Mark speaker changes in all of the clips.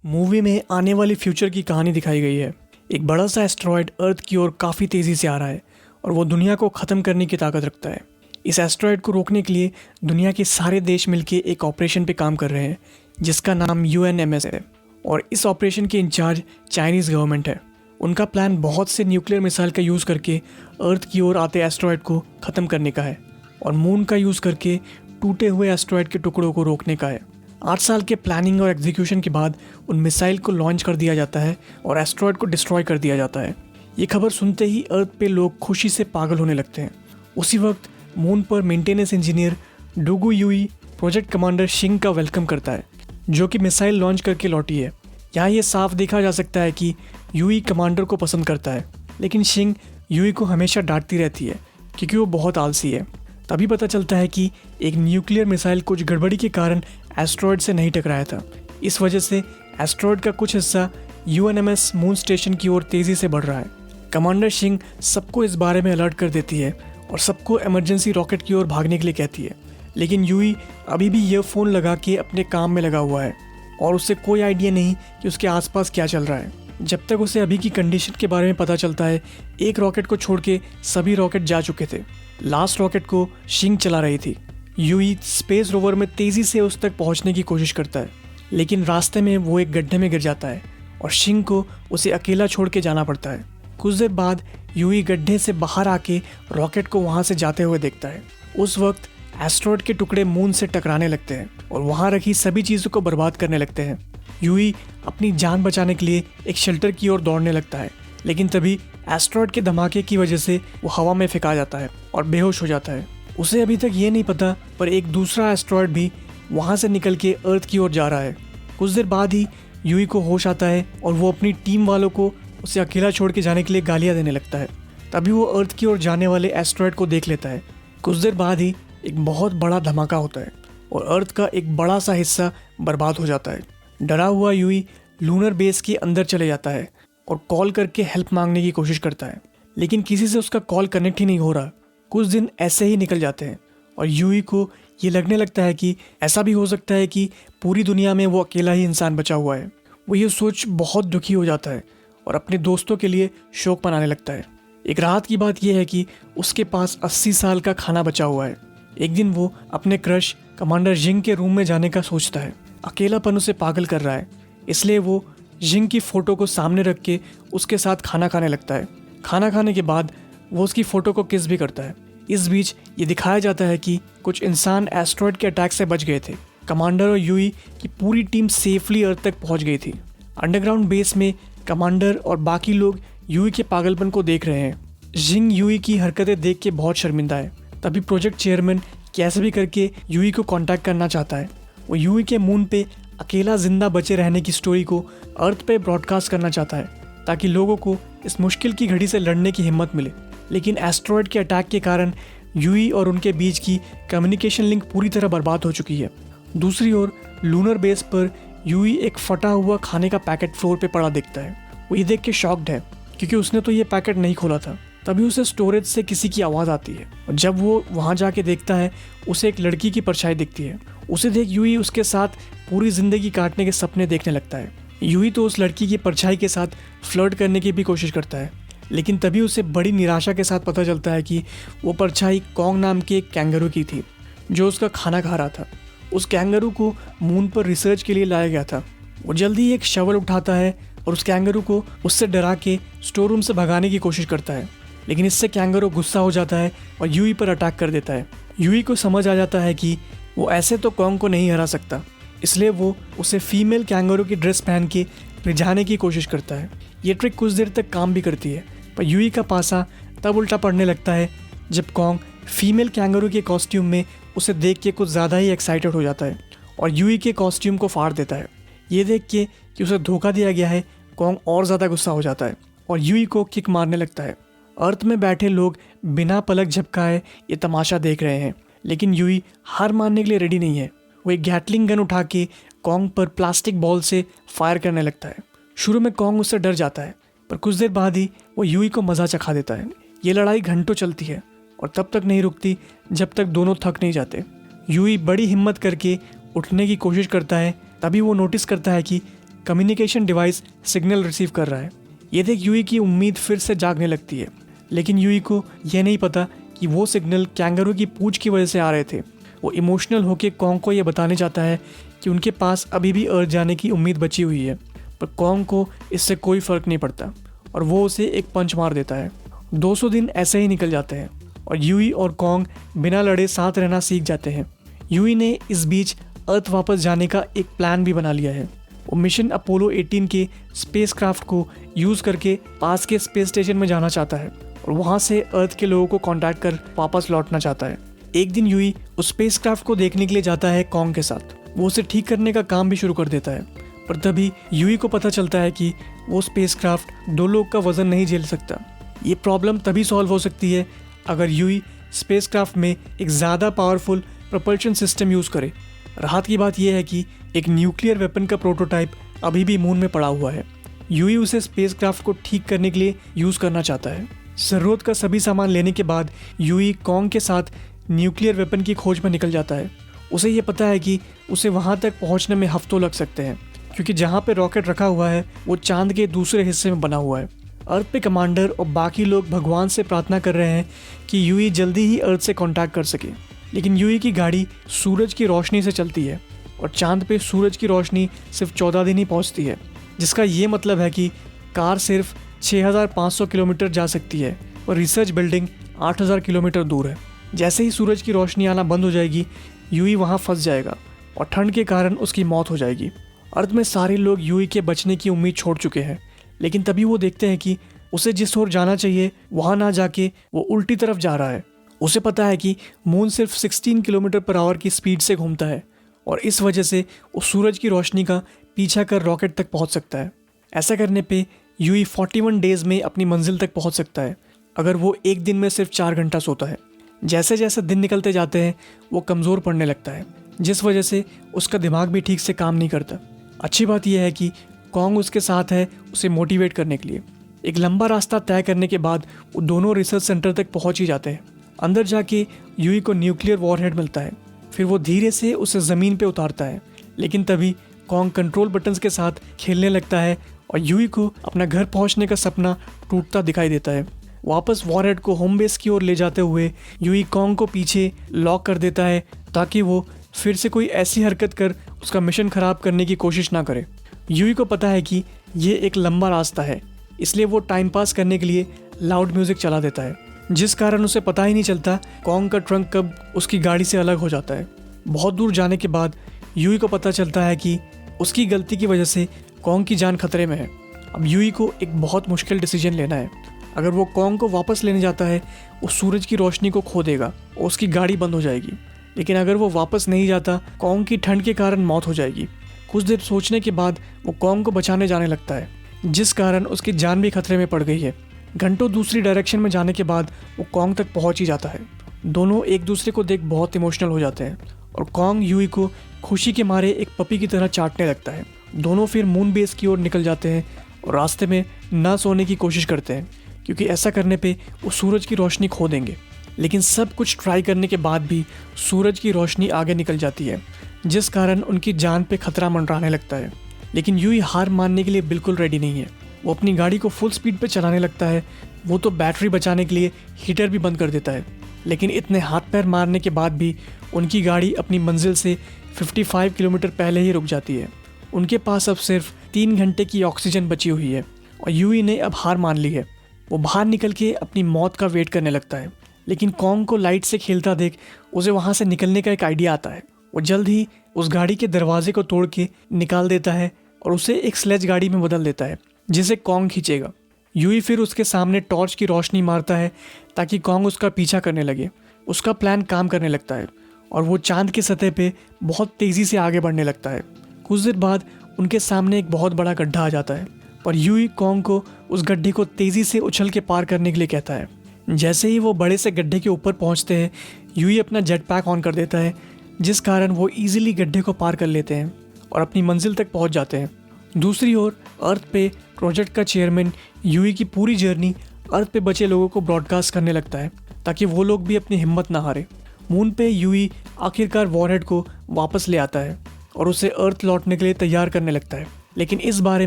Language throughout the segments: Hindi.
Speaker 1: मूवी में आने वाली फ्यूचर की कहानी दिखाई गई है। एक बड़ा सा एस्टेरॉयड अर्थ की ओर काफ़ी तेज़ी से आ रहा है और वो दुनिया को ख़त्म करने की ताकत रखता है। इस एस्टेरॉयड को रोकने के लिए दुनिया के सारे देश मिलकर एक ऑपरेशन पे काम कर रहे हैं जिसका नाम UNMS है और इस ऑपरेशन के इंचार्ज चाइनीज़ गवर्नमेंट है। उनका प्लान बहुत से न्यूक्लियर मिसाइल का यूज़ करके अर्थ की ओर आते एस्टेरॉयड को ख़त्म करने का है और मून का यूज़ करके टूटे हुए एस्टेरॉयड के टुकड़ों को रोकने का है। 8 साल के प्लानिंग और एग्जीक्यूशन के बाद उन मिसाइल को लॉन्च कर दिया जाता है और एस्टेरॉयड को डिस्ट्रॉय कर दिया जाता है। ये खबर सुनते ही अर्थ पे लोग खुशी से पागल होने लगते हैं। उसी वक्त मून पर मेंटेनेंस इंजीनियर डूगू युई प्रोजेक्ट कमांडर शिंग का वेलकम करता है जो कि मिसाइल लॉन्च करके लौटी है। यहाँ ये साफ देखा जा सकता है कि युई कमांडर को पसंद करता है, लेकिन शिंग युई को हमेशा डांटती रहती है क्योंकि वो बहुत आलसी है। तभी पता चलता है कि एक न्यूक्लियर मिसाइल कुछ गड़बड़ी के कारण एस्टेरॉयड से नहीं टकराया था। इस वजह से एस्टेरॉयड का कुछ हिस्सा UNMS मून स्टेशन की ओर तेज़ी से बढ़ रहा है। कमांडर शिंग सबको इस बारे में अलर्ट कर देती है और सबको इमरजेंसी रॉकेट की ओर भागने के लिए कहती है, लेकिन युई अभी भी ईयरफोन लगा के अपने काम में लगा हुआ है और उससे कोई आइडिया नहीं कि उसके आसपास क्या चल रहा है। जब तक उसे अभी की कंडीशन के बारे में पता चलता है, एक रॉकेट को छोड़ के सभी रॉकेट जा चुके थे। लास्ट रॉकेट को शिंग चला रही थी। युई स्पेस रोवर में तेज़ी से उस तक पहुंचने की कोशिश करता है, लेकिन रास्ते में वो एक गड्ढे में गिर जाता है और शिंग को उसे अकेला छोड़ के जाना पड़ता है। कुछ देर बाद युई गड्ढे से बाहर आके रॉकेट को वहाँ से जाते हुए देखता है। उस वक्त एस्टेरॉयड के टुकड़े मून से टकराने लगते हैं और वहाँ रखी सभी चीज़ों को बर्बाद करने लगते हैं। युई अपनी जान बचाने के लिए एक शेल्टर की ओर दौड़ने लगता है, लेकिन तभी एस्टेरॉयड के धमाके की वजह से वो हवा में फेंका जाता है और बेहोश हो जाता है। उसे अभी तक ये नहीं पता, पर एक दूसरा एस्टेरॉयड भी वहाँ से निकल के अर्थ की ओर जा रहा है। कुछ देर बाद ही युई को होश आता है और वो अपनी टीम वालों को उसे अकेला छोड़ के जाने के लिए गालियाँ देने लगता है। तभी वो अर्थ की ओर जाने वाले एस्टेरॉयड को देख लेता है। कुछ देर बाद ही एक बहुत बड़ा धमाका होता है और अर्थ का एक बड़ा सा हिस्सा बर्बाद हो जाता है। डरा हुआ युई लूनर बेस के अंदर चले जाता है और कॉल करके हेल्प मांगने की कोशिश करता है, लेकिन किसी से उसका कॉल कनेक्ट ही नहीं हो रहा। कुछ दिन ऐसे ही निकल जाते हैं और युई को ये लगने लगता है कि ऐसा भी हो सकता है कि पूरी दुनिया में वो अकेला ही इंसान बचा हुआ है। वो ये सोच बहुत दुखी हो जाता है और अपने दोस्तों के लिए शोक मनाने लगता है। एक राहत की बात यह है कि उसके पास 80 साल का खाना बचा हुआ है। एक दिन वो अपने क्रश कमांडर जिंग के रूम में जाने का सोचता है। अकेलापन उसे पागल कर रहा है, इसलिए वो जिंग की फ़ोटो को सामने रख के उसके साथ खाना खाने लगता है। खाना खाने के बाद वो उसकी फ़ोटो को किस भी करता है। इस बीच ये दिखाया जाता है कि कुछ इंसान एस्टेरॉयड के अटैक से बच गए थे। कमांडर और युई की पूरी टीम सेफली अर्थ तक पहुंच गई थी। अंडरग्राउंड बेस में कमांडर और बाकी लोग युई के पागलपन को देख रहे हैं। जिंग युई की हरकतें देख के बहुत शर्मिंदा है। तभी प्रोजेक्ट चेयरमैन कैसे भी करके युई को कांटेक्ट करना चाहता है। वो युई के मून पे अकेला जिंदा बचे रहने की स्टोरी को अर्थ पे ब्रॉडकास्ट करना चाहता है ताकि लोगों को इस मुश्किल की घड़ी से लड़ने की हिम्मत मिले। लेकिन एस्टेरॉयड के अटैक के कारण युई और उनके बीच की कम्युनिकेशन लिंक पूरी तरह बर्बाद हो चुकी है। दूसरी ओर लूनर बेस पर युई एक फटा हुआ खाने का पैकेट फ्लोर पे पड़ा देखता है। वो ये देख के शॉक्ड है क्योंकि उसने तो ये पैकेट नहीं खोला था। तभी उसे स्टोरेज से किसी की आवाज़ आती है और जब वो वहाँ जाके देखता है उसे एक लड़की की परछाई दिखती है। उसे देख युई उसके साथ पूरी ज़िंदगी काटने के सपने देखने लगता है। युई तो उस लड़की की परछाई के साथ फ्लर्ट करने की भी कोशिश करता है, लेकिन तभी उसे बड़ी निराशा के साथ पता चलता है कि वो परछाई कॉन्ग नाम के एक कैंगरू की थी जो उसका खाना खा रहा था। उस कैंगरू को मून पर रिसर्च के लिए लाया गया था। वो जल्दी ही एक शवल उठाता है और उस कैंगरू को उससे डरा के स्टोर रूम से भगाने की कोशिश करता है, लेकिन इससे कैंगरू गुस्सा हो जाता है और युई पर अटैक कर देता है। युई को समझ आ जाता है कि वो ऐसे तो कॉन्ग को नहीं हरा सकता, इसलिए वो उसे फीमेल कैंगरू की ड्रेस पहन के रिझाने की कोशिश करता है। ये ट्रिक कुछ देर तक काम भी करती है, पर युई का पासा तब उल्टा पड़ने लगता है जब कॉन्ग फीमेल कैंगरू के कॉस्ट्यूम में उसे देख के कुछ ज़्यादा ही एक्साइटेड हो जाता है और युई के कॉस्ट्यूम को फाड़ देता है। ये देख के कि उसे धोखा दिया गया है, कॉन्ग और ज़्यादा गुस्सा हो जाता है और युई को किक मारने लगता है। अर्थ में बैठे लोग बिना पलक झपकाए ये तमाशा देख रहे हैं, लेकिन युई हार मानने के लिए रेडी नहीं है। वो एक गैटलिंग गन उठा के कॉन्ग पर प्लास्टिक बॉल से फायर करने लगता है। शुरू में कॉन्ग उससे डर जाता है, पर कुछ देर बाद ही वो युई को मज़ा चखा देता है। ये लड़ाई घंटों चलती है और तब तक नहीं रुकती जब तक दोनों थक नहीं जाते। युई बड़ी हिम्मत करके उठने की कोशिश करता है, तभी वो नोटिस करता है कि कम्युनिकेशन डिवाइस सिग्नल रिसीव कर रहा है। ये देख यूई की उम्मीद फिर से जागने लगती है, लेकिन यूई को यह नहीं पता कि वो सिग्नल कैंगरू की पूंछ की वजह से आ रहे थे। वो इमोशनल होकर कॉन्ग को ये बताने चाहता है कि उनके पास अभी भी अर्थ जाने की उम्मीद बची हुई है, पर कॉन्ग को इससे कोई फ़र्क नहीं पड़ता और वो उसे एक पंच मार देता है। 200 दिन ऐसे ही निकल जाते हैं और यूई और कॉन्ग बिना लड़े साथ रहना सीख जाते हैं। यूई ने इस बीच अर्थ वापस जाने का एक प्लान भी बना लिया है। वो मिशन अपोलो 18 के स्पेसक्राफ्ट को यूज़ करके पास के स्पेस स्टेशन में जाना चाहता है और वहाँ से अर्थ के लोगों को कांटेक्ट कर वापस लौटना चाहता है। एक दिन यूई उस स्पेसक्राफ्ट को देखने के लिए जाता है कॉन्ग के साथ। वो उसे ठीक करने का काम भी शुरू कर देता है, पर तभी यूई को पता चलता है कि वो स्पेसक्राफ्ट 2 लोग का वजन नहीं झेल सकता। ये प्रॉब्लम तभी सॉल्व हो सकती है अगर यूई स्पेसक्राफ्ट में एक ज़्यादा पावरफुल प्रोपल्शन सिस्टम यूज़ करे। राहत की बात यह है कि एक न्यूक्लियर वेपन का प्रोटोटाइप अभी भी मून में पड़ा हुआ है। यूई उसे स्पेसक्राफ्ट को ठीक करने के लिए यूज़ करना चाहता है। ज़रूरत का सभी सामान लेने के बाद यूई कॉन्ग के साथ न्यूक्लियर वेपन की खोज में निकल जाता है। उसे ये पता है कि उसे वहाँ तक पहुँचने में हफ्तों लग सकते हैं, क्योंकि जहाँ पे रॉकेट रखा हुआ है वो चांद के दूसरे हिस्से में बना हुआ है। अर्थ पे कमांडर और बाकी लोग भगवान से प्रार्थना कर रहे हैं कि यूई जल्दी ही अर्थ से कांटेक्ट कर सके, लेकिन यूई की गाड़ी सूरज की रोशनी से चलती है और चांद पे सूरज की रोशनी सिर्फ 14 दिन ही पहुंचती है, जिसका ये मतलब है कि कार सिर्फ 6500 किलोमीटर जा सकती है और रिसर्च बिल्डिंग 8000 किलोमीटर दूर है। जैसे ही सूरज की रोशनी आना बंद हो जाएगी, यूई वहाँ फंस जाएगा और ठंड के कारण उसकी मौत हो जाएगी। अर्थ में सारे लोग यूई के बचने की उम्मीद छोड़ चुके हैं, लेकिन तभी वो देखते हैं कि उसे जिस ओर जाना चाहिए वहाँ ना जाके वो उल्टी तरफ जा रहा है। उसे पता है कि मून सिर्फ 16 किलोमीटर पर आवर की स्पीड से घूमता है और इस वजह से वो सूरज की रोशनी का पीछा कर रॉकेट तक पहुँच सकता है। ऐसा करने पे यूई 41 डेज़ में अपनी मंजिल तक पहुँच सकता है, अगर वो एक दिन में सिर्फ 4 घंटा सोता है। जैसे जैसे दिन निकलते जाते हैं वो कमज़ोर पड़ने लगता है, जिस वजह से उसका दिमाग भी ठीक से काम नहीं करता। अच्छी बात यह है कि कॉन्ग उसके साथ है उसे मोटिवेट करने के लिए। एक लंबा रास्ता तय करने के बाद वो दोनों रिसर्च सेंटर तक पहुंच ही जाते हैं। अंदर जाके यूई को न्यूक्लियर वॉरहेड मिलता है। फिर वो धीरे से उसे ज़मीन पे उतारता है, लेकिन तभी कॉन्ग कंट्रोल बटन्स के साथ खेलने लगता है और यूई को अपना घर पहुंचने का सपना टूटता दिखाई देता है। वापस वॉरहेड को होम बेस की ओर ले जाते हुए यूई कॉन्ग को पीछे लॉक कर देता है ताकि वो फिर से कोई ऐसी हरकत कर उसका मिशन ख़राब करने की कोशिश ना करे। यूई को पता है कि ये एक लंबा रास्ता है, इसलिए वो टाइम पास करने के लिए लाउड म्यूज़िक चला देता है, जिस कारण उसे पता ही नहीं चलता कॉन्ग का ट्रंक कब उसकी गाड़ी से अलग हो जाता है। बहुत दूर जाने के बाद यूई को पता चलता है कि उसकी गलती की वजह से कॉन्ग की जान खतरे में है। अब यूई को एक बहुत मुश्किल डिसीजन लेना है। अगर वो कॉन्ग को वापस लेने जाता है वो सूरज की रोशनी को खो देगा और उसकी गाड़ी बंद हो जाएगी, लेकिन अगर वो वापस नहीं जाता कॉन्ग की ठंड के कारण मौत हो जाएगी। कुछ देर सोचने के बाद वो कॉन्ग को बचाने जाने लगता है, जिस कारण उसकी जान भी खतरे में पड़ गई है। घंटों दूसरी डायरेक्शन में जाने के बाद वो कॉन्ग तक पहुंच ही जाता है। दोनों एक दूसरे को देख बहुत इमोशनल हो जाते हैं और कॉन्ग यूई को खुशी के मारे एक पपी की तरह चाटने लगता है। दोनों फिर मून बेस की ओर निकल जाते हैं और रास्ते में ना सोने की कोशिश करते हैं, क्योंकि ऐसा करने पे वो सूरज की रोशनी खो देंगे। लेकिन सब कुछ ट्राई करने के बाद भी सूरज की रोशनी आगे निकल जाती है, जिस कारण उनकी जान पे खतरा मंडराने लगता है। लेकिन यूई हार मानने के लिए बिल्कुल रेडी नहीं है। वो अपनी गाड़ी को फुल स्पीड पे चलाने लगता है। वो तो बैटरी बचाने के लिए हीटर भी बंद कर देता है, लेकिन इतने हाथ पैर मारने के बाद भी उनकी गाड़ी अपनी मंजिल से 55 किलोमीटर पहले ही रुक जाती है। उनके पास अब सिर्फ 3 घंटे की ऑक्सीजन बची हुई है और यूई ने अब हार मान ली है। वो बाहर निकल के अपनी मौत का वेट करने लगता है, लेकिन कॉन्ग को लाइट से खेलता देख उसे वहाँ से निकलने का एक आइडिया आता है। वो जल्द ही उस गाड़ी के दरवाजे को तोड़ के निकाल देता है और उसे एक स्लेज गाड़ी में बदल देता है, जिसे कॉन्ग खींचेगा। यूई फिर उसके सामने टॉर्च की रोशनी मारता है ताकि कॉन्ग उसका पीछा करने लगे। उसका प्लान काम करने लगता है और वो चांद की सतह पे बहुत तेज़ी से आगे बढ़ने लगता है। कुछ देर बाद उनके सामने एक बहुत बड़ा गड्ढा आ जाता है, पर यूई कॉन्ग को उस गड्ढे को तेज़ी से उछल के पार करने के लिए कहता है। जैसे ही वो बड़े से गड्ढे के ऊपर पहुंचते हैं, यूई अपना जेट पैक ऑन कर देता है, जिस कारण वो इजीली गड्ढे को पार कर लेते हैं और अपनी मंजिल तक पहुंच जाते हैं। दूसरी ओर अर्थ पे प्रोजेक्ट का चेयरमैन यूई की पूरी जर्नी अर्थ पे बचे लोगों को ब्रॉडकास्ट करने लगता है ताकि वो लोग भी अपनी हिम्मत ना हारे। मून पे यूई आखिरकार वॉरहेड को वापस ले आता है और उसे अर्थ लौटने के लिए तैयार करने लगता है। लेकिन इस बारे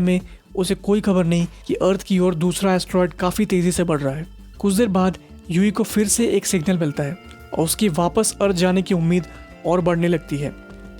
Speaker 1: में उसे कोई खबर नहीं कि अर्थ की ओर दूसरा एस्ट्रॉयड काफ़ी तेज़ी से बढ़ रहा है। कुछ देर बाद यूई को फिर से एक सिग्नल मिलता है और उसकी वापस अर्थ जाने की उम्मीद और बढ़ने लगती है।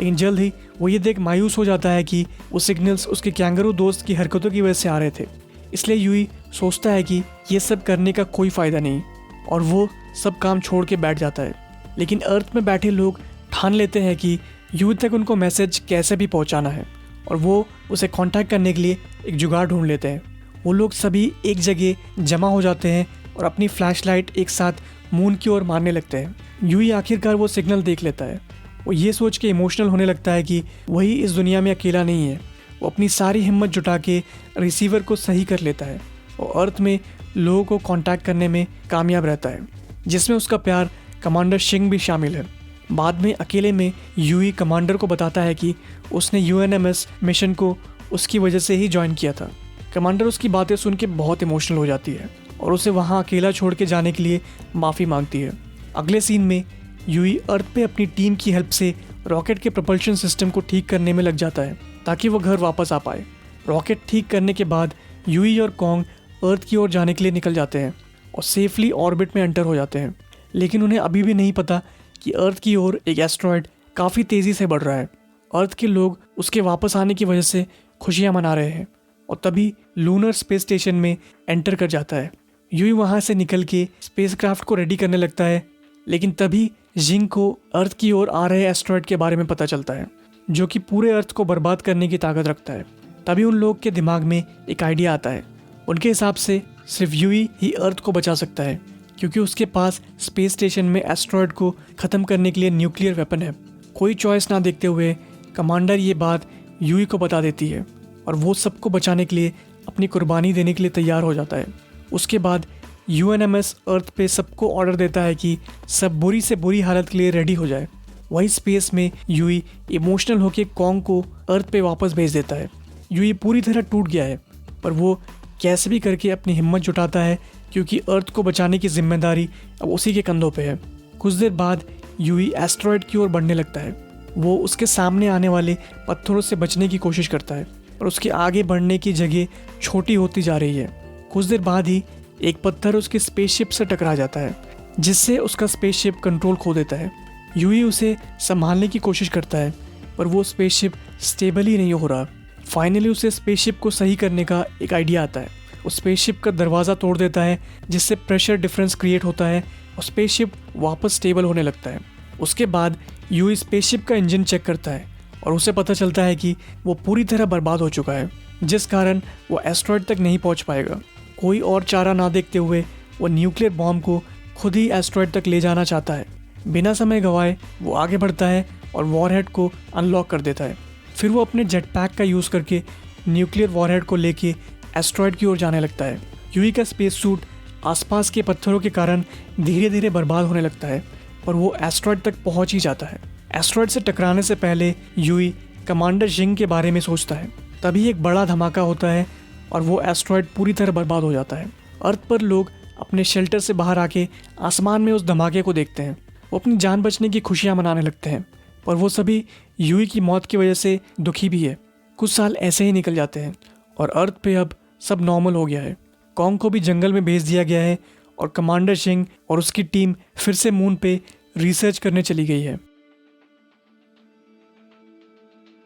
Speaker 1: लेकिन जल्द ही वो ये देख मायूस हो जाता है कि वो सिग्नल्स उसके कैंगरू दोस्त की हरकतों की वजह से आ रहे थे। इसलिए यूई सोचता है कि ये सब करने का कोई फ़ायदा नहीं और वो सब काम छोड़ के बैठ जाता है। लेकिन अर्थ में बैठे लोग ठान लेते हैं कि यूई तक उनको मैसेज कैसे भी पहुंचाना है और वो उसे कांटेक्ट करने के लिए एक जुगाड़ ढूंढ लेते हैं। वो लोग सभी एक जगह जमा हो जाते हैं और अपनी फ्लैशलाइट एक साथ मून की ओर मारने लगते हैं। यूई आखिरकार वो सिग्नल देख लेता है। वो ये सोच के इमोशनल होने लगता है कि वही इस दुनिया में अकेला नहीं है। वो अपनी सारी हिम्मत जुटा के रिसीवर को सही कर लेता है और अर्थ में लोगों को कांटेक्ट करने में कामयाब रहता है, जिसमें उसका प्यार कमांडर शिंग भी शामिल है। बाद में अकेले में यूई कमांडर को बताता है कि उसने यूएनएमएस मिशन को उसकी वजह से ही ज्वाइन किया था। कमांडर उसकी बातें सुन के बहुत इमोशनल हो जाती है और उसे वहाँ अकेला छोड़ के जाने के लिए माफ़ी मांगती है। अगले सीन में यूई अर्थ पे अपनी टीम की हेल्प से रॉकेट के प्रपल्शन सिस्टम को ठीक करने में लग जाता है ताकि वो घर वापस आ पाए। रॉकेट ठीक करने के बाद यूई और कॉन्ग अर्थ की ओर जाने के लिए निकल जाते हैं और सेफली ऑर्बिट में एंटर हो जाते हैं। लेकिन उन्हें अभी भी नहीं पता कि अर्थ की ओर एक एस्ट्रॉयड काफ़ी तेज़ी से बढ़ रहा है। अर्थ के लोग उसके वापस आने की वजह से खुशियाँ मना रहे हैं और तभी लूनर स्पेस स्टेशन में एंटर कर जाता है। यूई वहाँ से निकल के स्पेसक्राफ्ट को रेडी करने लगता है, लेकिन तभी जिंग को अर्थ की ओर आ रहे एस्ट्रॉयड के बारे में पता चलता है जो कि पूरे अर्थ को बर्बाद करने की ताकत रखता है। तभी उन लोग के दिमाग में एक आइडिया आता है। उनके हिसाब से सिर्फ यूई ही अर्थ को बचा सकता है क्योंकि उसके पास स्पेस स्टेशन में एस्ट्रॉयड को ख़त्म करने के लिए न्यूक्लियर वेपन है। कोई चॉइस ना देखते हुए कमांडर ये बात यूई को बता देती है और वो सबको बचाने के लिए अपनी कुर्बानी देने के लिए तैयार हो जाता है। उसके बाद यूएनएमएस अर्थ पे सबको ऑर्डर देता है कि सब बुरी से बुरी हालत के लिए रेडी हो जाए। वही स्पेस में यूई इमोशनल होकर कॉन्ग को अर्थ पे वापस भेज देता है। यूई पूरी तरह टूट गया है पर वो कैसे भी करके अपनी हिम्मत जुटाता है क्योंकि अर्थ को बचाने की जिम्मेदारी अब उसी के कंधों पे है। कुछ देर बाद यूई एस्ट्रॉयड की ओर बढ़ने लगता है। वो उसके सामने आने वाले पत्थरों से बचने की कोशिश करता है और उसके आगे बढ़ने की जगह छोटी होती जा रही है। कुछ देर बाद ही एक पत्थर उसके स्पेसशिप से टकरा जाता है जिससे उसका स्पेसशिप कंट्रोल खो देता है। यूई उसे संभालने की कोशिश करता है पर वो स्पेसशिप स्टेबल ही नहीं हो रहा। फाइनली उसे स्पेसशिप को सही करने का एक आइडिया आता है। वो स्पेसशिप का दरवाज़ा तोड़ देता है जिससे प्रेशर डिफरेंस क्रिएट होता है और स्पेसशिप वापस स्टेबल होने लगता है। उसके बाद यूई स्पेसशिप का इंजन चेक करता है और उसे पता चलता है कि वो पूरी तरह बर्बाद हो चुका है, जिस कारण वो एस्ट्रॉयड तक नहीं पहुंच पाएगा। कोई और चारा ना देखते हुए वो न्यूक्लियर बॉम्ब को खुद ही एस्ट्रॉयड तक ले जाना चाहता है। बिना समय गंवाए वो आगे बढ़ता है और वॉरहेड को अनलॉक कर देता है। फिर वो अपने जेट पैक का यूज़ करके न्यूक्लियर वॉरहेड को लेके एस्ट्रॉयड की ओर जाने लगता है। यूई का स्पेस सूट आसपास के पत्थरों के कारण धीरे धीरे बर्बाद होने लगता है और वो एस्ट्रॉयड तक पहुंच ही जाता है। एस्ट्रॉयड से टकराने से पहले यूई कमांडर जिंग के बारे में सोचता है। तभी एक बड़ा धमाका होता है और वो एस्ट्रॉयड पूरी तरह बर्बाद हो जाता है। अर्थ पर लोग अपने शेल्टर से बाहर आके आसमान में उस धमाके को देखते हैं। वो अपनी जान बचने की खुशियाँ मनाने लगते हैं और वो सभी यूई की मौत की वजह से दुखी भी है। कुछ साल ऐसे ही निकल जाते हैं और अर्थ पे अब सब नॉर्मल हो गया है। कॉन्ग को भी जंगल में भेज दिया गया है और कमांडर शिंग और उसकी टीम फिर से मून पे रिसर्च करने चली गई है।